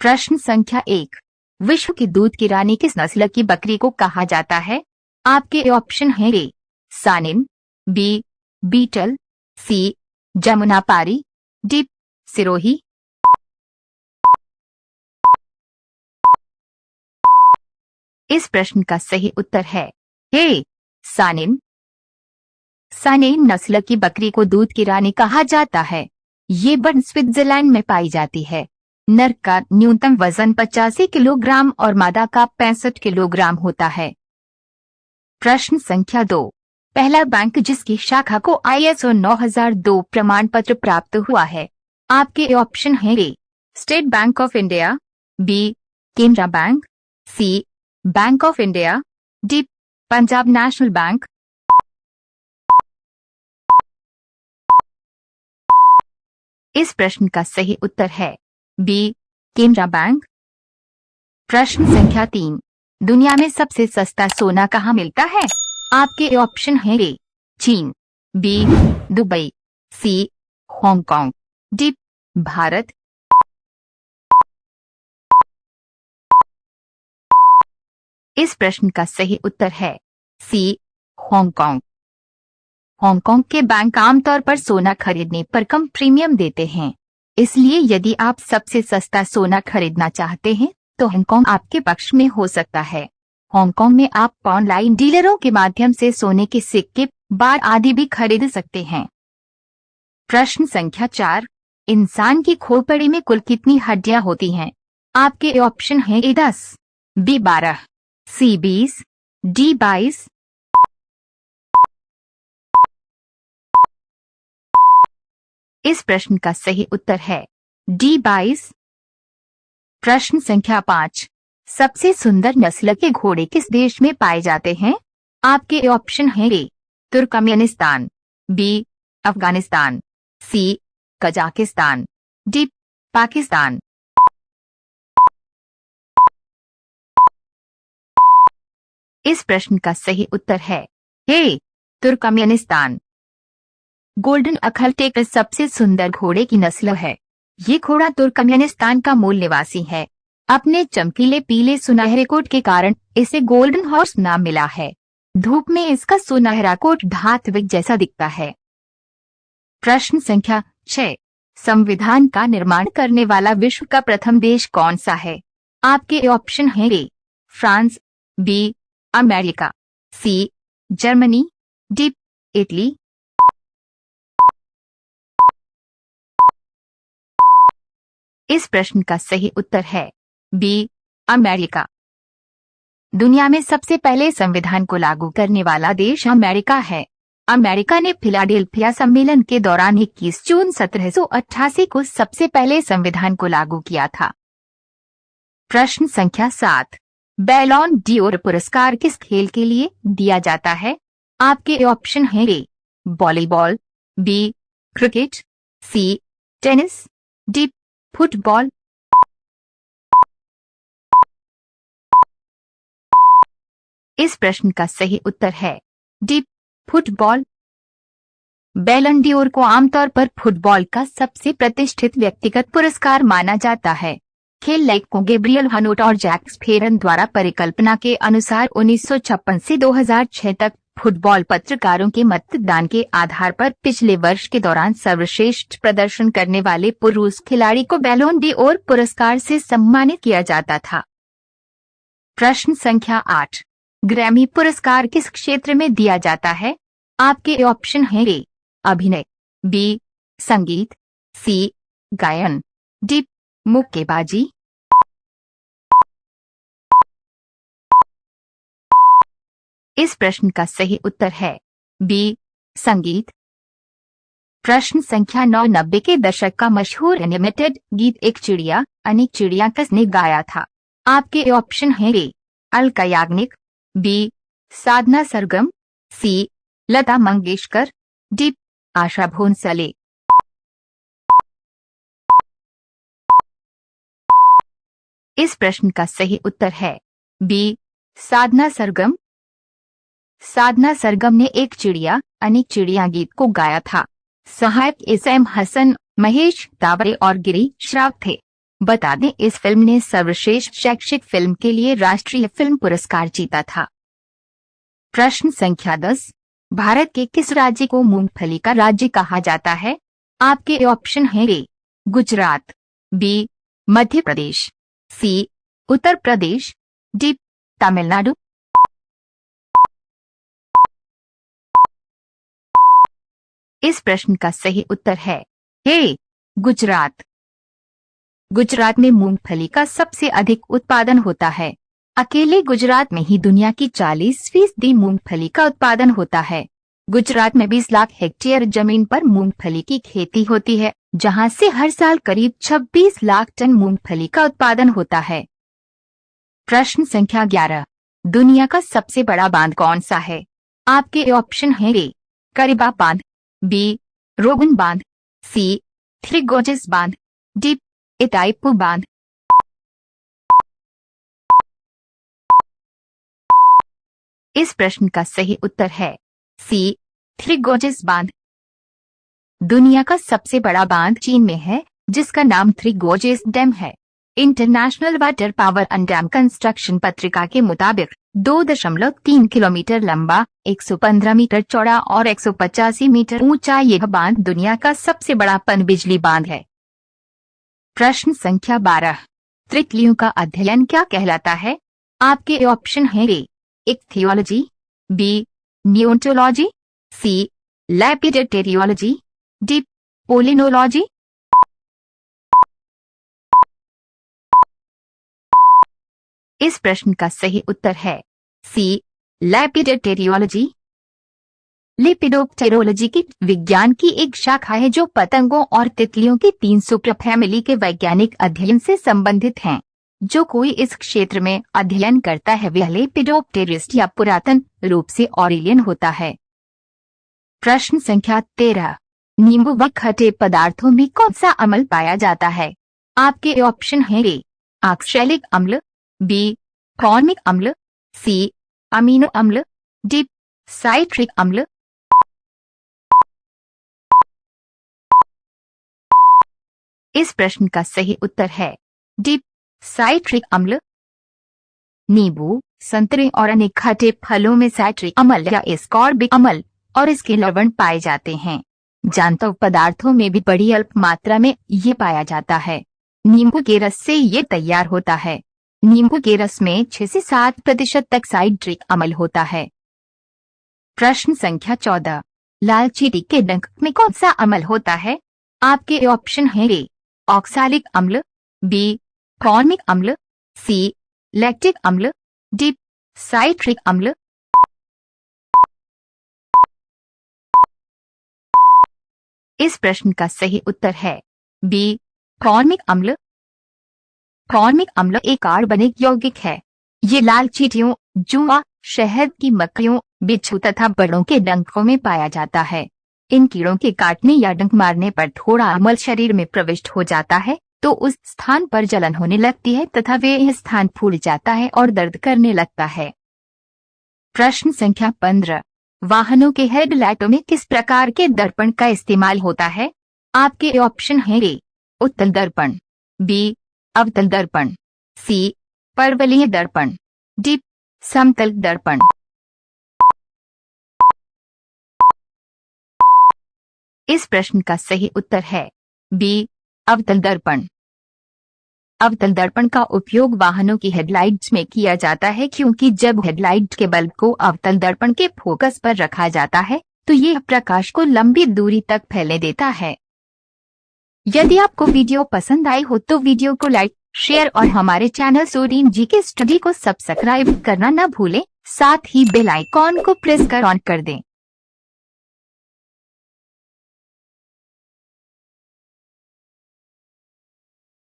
प्रश्न संख्या 1। विश्व की दूध की रानी किस नस्ल की बकरी को कहा जाता है? आपके ऑप्शन हैं ए सानिन, बी बीटल, सी जमुनापारी, डी सिरोही। इस प्रश्न का सही उत्तर है ए सानिन। सानिन नस्ल की बकरी को दूध की रानी कहा जाता है। ये बर्ड स्विट्जरलैंड में पाई जाती है। नर का न्यूनतम वजन 85 किलोग्राम और मादा का 65 किलोग्राम होता है। प्रश्न संख्या 2। पहला बैंक जिसकी शाखा को ISO 9002 प्रमाण पत्र प्राप्त हुआ है। आपके ऑप्शन हैं A State Bank of India, B Canara Bank, C Bank of India, D Punjab National Bank. इस प्रश्न का सही उत्तर है बी केनरा बैंक। प्रश्न संख्या 3। दुनिया में सबसे सस्ता सोना कहाँ मिलता है? आपके ऑप्शन हैं ए चीन, बी दुबई, सी हांगकांग, डी भारत। इस प्रश्न का सही उत्तर है सी हांगकांग। हांगकांग के बैंक आमतौर पर सोना खरीदने पर कम प्रीमियम देते हैं, इसलिए यदि आप सबसे सस्ता सोना खरीदना चाहते हैं तो हांगकांग आपके पक्ष में हो सकता है। हांगकांग में आप ऑनलाइन डीलरों के माध्यम से सोने के सिक्के, बार आदि भी खरीद सकते हैं। प्रश्न संख्या 4। इंसान की खोपड़ी में कुल कितनी हड्डियां होती हैं? आपके ऑप्शन हैं ए 10, बी 12, सी 20, डी 22। इस प्रश्न का सही उत्तर है डी 22। प्रश्न संख्या 5। सबसे सुंदर नस्ल के घोड़े किस देश में पाए जाते हैं? आपके ऑप्शन हैं ए तुर्कमेनिस्तान, बी अफगानिस्तान, सी कजाकिस्तान, डी पाकिस्तान। इस प्रश्न का सही उत्तर है ए तुर्कमेनिस्तान। गोल्डन अखलटेक सबसे सुंदर घोड़े की नस्ल है। ये घोड़ा तुर्कमेनिस्तान का मूल निवासी है। अपने चमकीले पीले सुनहरे कोट के कारण इसे गोल्डन हॉर्स नाम मिला है। धूप में इसका सुनहरा कोट धात्विक जैसा दिखता है। प्रश्न संख्या 6। संविधान का निर्माण करने वाला विश्व का प्रथम देश कौन सा है? आपके ऑप्शन हैं A France, B America, C Germany, D Italy. इस प्रश्न का सही उत्तर है बी अमेरिका। दुनिया में सबसे पहले संविधान को लागू करने वाला देश अमेरिका है। अमेरिका ने फिलाडेल्फिया सम्मेलन के दौरान 21 जून 1788 को सबसे पहले संविधान को लागू किया था। प्रश्न संख्या 7। बैलोन डियोर पुरस्कार किस खेल के लिए दिया जाता है? आपके ऑप्शन हैं ए वॉलीबॉल, बी क्रिकेट, सी टेनिस, डी फुटबॉल। इस प्रश्न का सही उत्तर है डी फुटबॉल। बैलन डियोर को आमतौर पर फुटबॉल का सबसे प्रतिष्ठित व्यक्तिगत पुरस्कार माना जाता है। खेल लेखकों गैब्रियल हनोट और जैक्स फेरन द्वारा परिकल्पना के अनुसार 1956 से 2006 तक फुटबॉल पत्रकारों के मतदान के आधार पर पिछले वर्ष के दौरान सर्वश्रेष्ठ प्रदर्शन करने वाले पुरुष खिलाड़ी को बैलोन डियोर पुरस्कार से सम्मानित किया जाता था। प्रश्न संख्या 8। ग्रैमी पुरस्कार किस क्षेत्र में दिया जाता है? आपके ऑप्शन हैं ए अभिनय, बी संगीत, सी गायन, डी मुक्केबाजी। इस प्रश्न का सही उत्तर है बी संगीत। प्रश्न संख्या 9। 90 के दशक का मशहूर एनिमेटेड गीत एक चिड़िया अनेक चिड़िया किसने गाया था? आपके ऑप्शन हैं ए अलका याग्निक, बी साधना सरगम, सी लता मंगेशकर, डी आशा भोंसले। इस प्रश्न का सही उत्तर है बी साधना सरगम। साधना सरगम ने एक चिड़िया अनेक चिड़िया गीत को गाया था। सहायक एसएम हसन, महेश दावरे और गिरी श्राव थे। बता दें, इस फिल्म ने सर्वश्रेष्ठ शैक्षिक फिल्म के लिए राष्ट्रीय फिल्म पुरस्कार जीता था। प्रश्न संख्या 10, भारत के किस राज्य को मूंगफली का राज्य कहा जाता है? आपके ऑप्शन हैं ए गुजरात, बी मध्य प्रदेश, सी उत्तर प्रदेश, डी तमिलनाडु। इस प्रश्न का सही उत्तर है ए गुजरात। गुजरात में मूंगफली का सबसे अधिक उत्पादन होता है। अकेले गुजरात में ही दुनिया की 40% मूंगफली का उत्पादन होता है। गुजरात में 20 लाख हेक्टेयर जमीन पर मूंगफली की खेती होती है, जहां से हर साल करीब 26 लाख टन मूंगफली का उत्पादन होता है। प्रश्न संख्या 11, दुनिया का सबसे बड़ा बांध कौन सा है? आपके ऑप्शन हैं ए करिबा बांध, बी रोगन बांध, सी थ्री गोर्जेस बांध, डी इटाईपू बांध। इस प्रश्न का सही उत्तर है सी थ्री गोर्जेस बांध। दुनिया का सबसे बड़ा बांध चीन में है, जिसका नाम थ्री गोर्जेस डैम है। International water power and dam construction पत्रिका के मुताबिक 2.3 किलोमीटर लंबा, 115 मीटर चौड़ा और 185 मीटर ऊंचा यह बांध दुनिया का सबसे बड़ा पनबिजली बांध है। प्रश्न संख्या 12, तितलियों का अध्ययन क्या कहलाता है? आपके ऑप्शन हैं ए इक्थियोलॉजी, बी नियोटोलॉजी, सी लैपिडेटेरियोलॉजी, डी पोलिनोलॉजी। इस प्रश्न का सही उत्तर है सी लैपिडेटेरियोलॉजी। लेपिडोप्टेरोलॉजी की विज्ञान की एक शाखा है जो पतंगों और तितलियों की 3 सुपर फैमिली के वैज्ञानिक अध्ययन से संबंधित हैं। जो कोई इस क्षेत्र में अध्ययन करता है वह लेपिडोप्टेरिस्ट या पुरातन रूप से ऑरेलियन होता है। प्रश्न संख्या 13, नींबू व खट्टे पदार्थों में कौन सा अम्ल पाया जाता है? आपके ऑप्शन हैं ए ऑक्सैलिक अम्ल, बी फॉर्मिक अम्ल, सी अमीनो अम्ल, डी साइट्रिक अम्ल। इस प्रश्न का सही उत्तर है डी साइट्रिक अम्ल। नींबू, संतरे और अन्य खट्टे फलों में साइट्रिक अम्ल या एस्कॉर्बिक अम्ल और इसके लवण पाए जाते हैं। जंतु पदार्थों में भी बड़ी अल्प मात्रा में ये पाया जाता है। नींबू के रस से ये तैयार होता है। नींबू के रस में 6 से 7% तक साइट्रिक अम्ल होता है। प्रश्न संख्या 14, लाल चींटी के डंक में कौन सा अम्ल होता है? आपके ऑप्शन हैं ए ऑक्सैलिक अम्ल, बी फॉर्मिक अम्ल, सी लैक्टिक अम्ल, डी साइट्रिक अम्ल। इस प्रश्न का सही उत्तर है बी फॉर्मिक अम्ल। फॉर्मिक अम्ल एक कार्बनिक यौगिक है। ये लाल चींटियों, जुआ, शहद की मक्खियों, बिच्छू तथा बड़ों के डंकों में पाया जाता है। इन कीड़ों के काटने या डंक मारने पर थोड़ा अम्ल शरीर में प्रविष्ट हो जाता है तो उस स्थान पर जलन होने लगती है तथा वह स्थान फूल जाता है और दर्द करने लगता है। प्रश्न संख्या 15, वाहनों के हेडलाइटों में किस प्रकार के दर्पण का इस्तेमाल होता है? आपके ऑप्शन हैं ए उत्तल दर्पण, बी अवतल दर्पण, सी परवलयीय दर्पण, डी समतल दर्पण। इस प्रश्न का सही उत्तर है बी अवतल दर्पण। अवतल दर्पण का उपयोग वाहनों की हेडलाइट्स में किया जाता है क्योंकि जब हेडलाइट के बल्ब को अवतल दर्पण के फोकस पर रखा जाता है तो यह प्रकाश को लंबी दूरी तक फैलने देता है। यदि आपको वीडियो पसंद आई हो तो वीडियो को लाइक, शेयर और हमारे चैनल सोरीन जीके स्टडी को सब्सक्राइब करना न भूलें। साथ ही बेल आइकॉन को प्रेस कर ऑन कर दें।